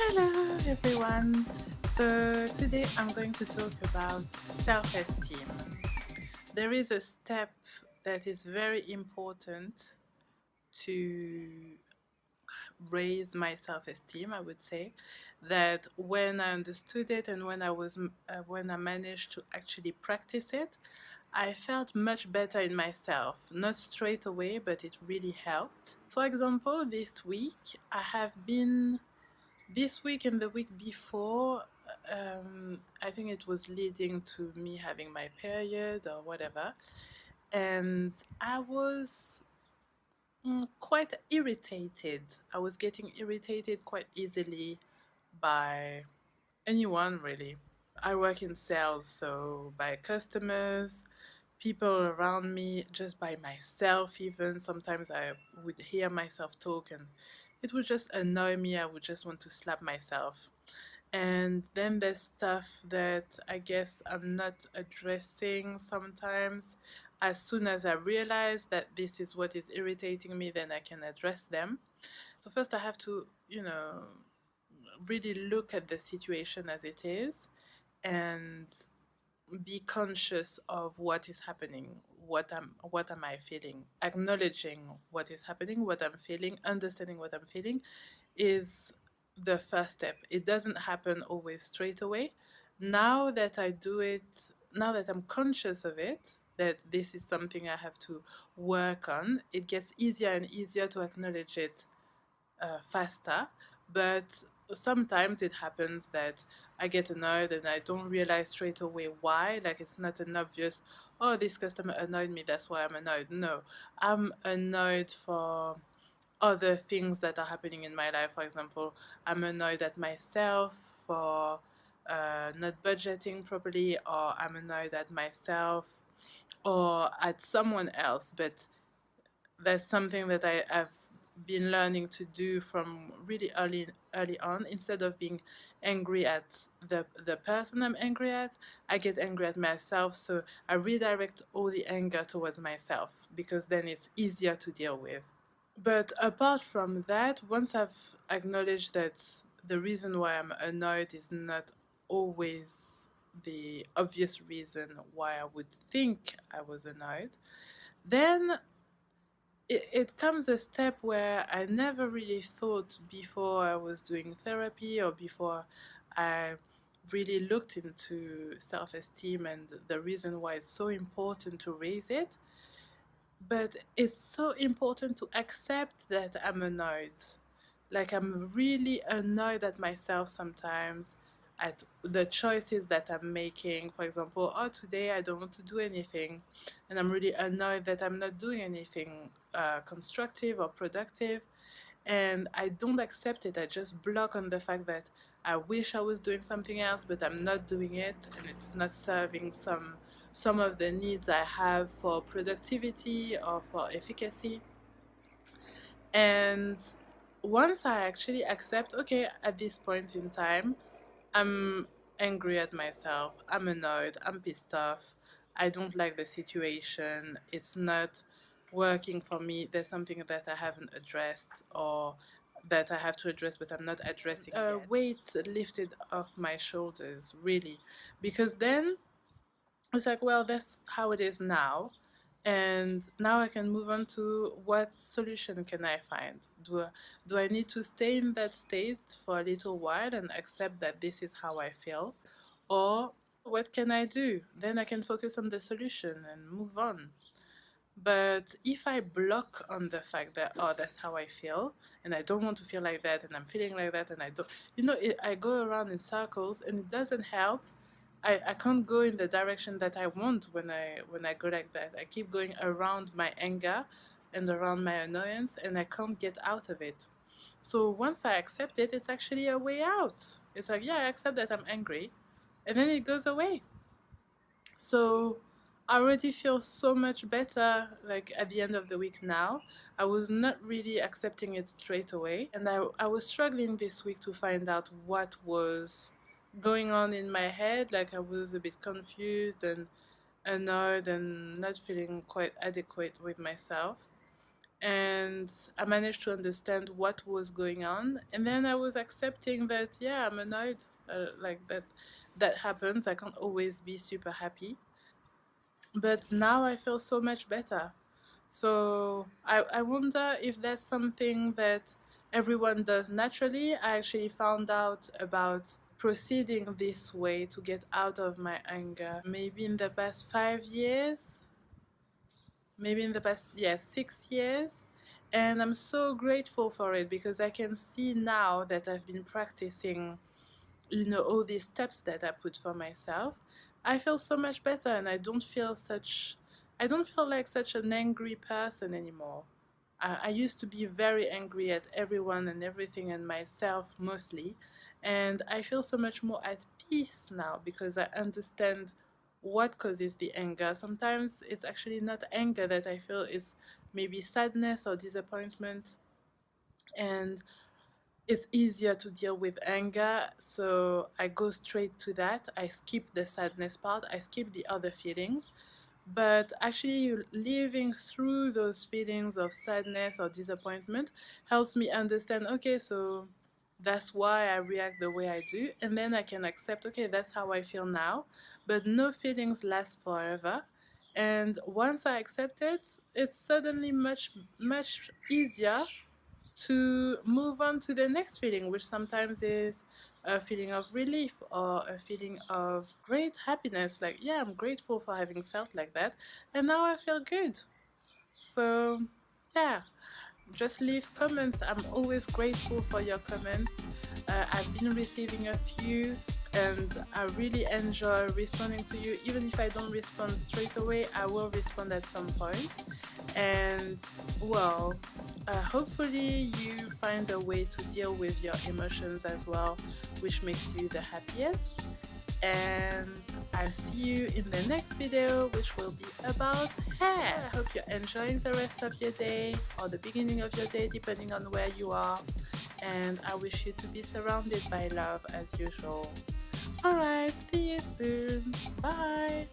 Hello everyone. So today I'm going to talk about self-esteem. There is a step that is very important to raise my self-esteem, I would say, that when I understood it and when I managed to actually practice it, I felt much better in myself. Not straight away, but it really helped. For example, this week and the week before, I think it was leading to me having my period or whatever, and I was quite irritated. I was getting irritated quite easily by anyone, really. I work in sales, so by customers, people around me, just by myself, even. Sometimes I would hear myself talk and it would just annoy me. I would just want to slap myself. And then there's stuff that I guess I'm not addressing sometimes. As soon as I realize that this is what is irritating me, then I can address them. So first I have to, really look at the situation as it is and be conscious of what is happening, what am I feeling. Acknowledging what is happening, what I'm feeling, understanding what I'm feeling is the first step. It doesn't happen always straight away. Now that I do it, now that I'm conscious of it, that this is something I have to work on, it gets easier and easier to acknowledge it faster. But sometimes it happens that I get annoyed and I don't realize straight away why. Like, it's not an obvious, oh, this customer annoyed me, that's why I'm annoyed. No, I'm annoyed for other things that are happening in my life. For example, I'm annoyed at myself for not budgeting properly, or I'm annoyed at myself or at someone else. But that's something that have been learning to do from really early on. Instead of being angry at the person I'm angry at, I get angry at myself. So I redirect all the anger towards myself because then it's easier to deal with. But apart from that, once I've acknowledged that the reason why I'm annoyed is not always the obvious reason why I would think I was annoyed, then it comes a step where I never really thought before I was doing therapy or before I really looked into self-esteem and the reason why it's so important to raise it. But it's so important to accept that I'm annoyed. Like, I'm really annoyed at myself sometimes, at the choices that I'm making. For example, oh, today I don't want to do anything. And I'm really annoyed that I'm not doing anything constructive or productive. And I don't accept it. I just block on the fact that I wish I was doing something else, but I'm not doing it, and it's not serving some of the needs I have for productivity or for efficacy. And once I actually accept, okay, at this point in time, I'm angry at myself, I'm annoyed, I'm pissed off, I don't like the situation, it's not working for me, there's something that I haven't addressed or that I have to address but I'm not addressing yet. Weight lifted off my shoulders, really, because then it's like, well, that's how it is now. And now I can move on to what solution can I find? Do I need to stay in that state for a little while and accept that this is how I feel? Or what can I do? Then I can focus on the solution and move on. But if I block on the fact that, oh, that's how I feel, and I don't want to feel like that, and I'm feeling like that, and I don't, I go around in circles, and it doesn't help. I can't go in the direction that I want when I go like that. I keep going around my anger and around my annoyance, and I can't get out of it. So once I accept it, it's actually a way out. It's like, yeah, I accept that I'm angry, and then it goes away. So I already feel so much better, like, at the end of the week now. I was not really accepting it straight away, and I was struggling this week to find out what was going on in my head. Like, I was a bit confused and annoyed and not feeling quite adequate with myself. and I managed to understand what was going on. And then I was accepting that, yeah, I'm annoyed, like that happens. I can't always be super happy. But now I feel so much better. So I wonder if that's something that everyone does naturally. I actually found out about proceeding this way to get out of my anger maybe in the past 5 years, maybe in the past, yeah, 6 years. And I'm so grateful for it because I can see now that I've been practicing, all these steps that I put for myself. I feel so much better, and I don't feel like such an angry person anymore. I used to be very angry at everyone and everything and myself mostly, and I feel so much more at peace now because I understand what causes the anger. Sometimes it's actually not anger that I feel, it's maybe sadness or disappointment, and it's easier to deal with anger, so I go straight to that. I skip the sadness part, I skip the other feelings. But actually, living through those feelings of sadness or disappointment helps me understand, okay, so that's why I react the way I do. And then I can accept, okay, that's how I feel now. But no feelings last forever. And once I accept it, it's suddenly much, much easier to move on to the next feeling, which sometimes is a feeling of relief or a feeling of great happiness. Like, yeah, I'm grateful for having felt like that, and now I feel good. So, yeah, just leave comments. I'm always grateful for your comments. I've been receiving a few, and I really enjoy responding to you. Even if I don't respond straight away, I will respond at some point. And well, hopefully you find a way to deal with your emotions as well, which makes you the happiest. And I'll see you in the next video, which will be about hair. I hope you're enjoying the rest of your day or the beginning of your day, depending on where you are. And I wish you to be surrounded by love as usual. Alright, see you soon. Bye.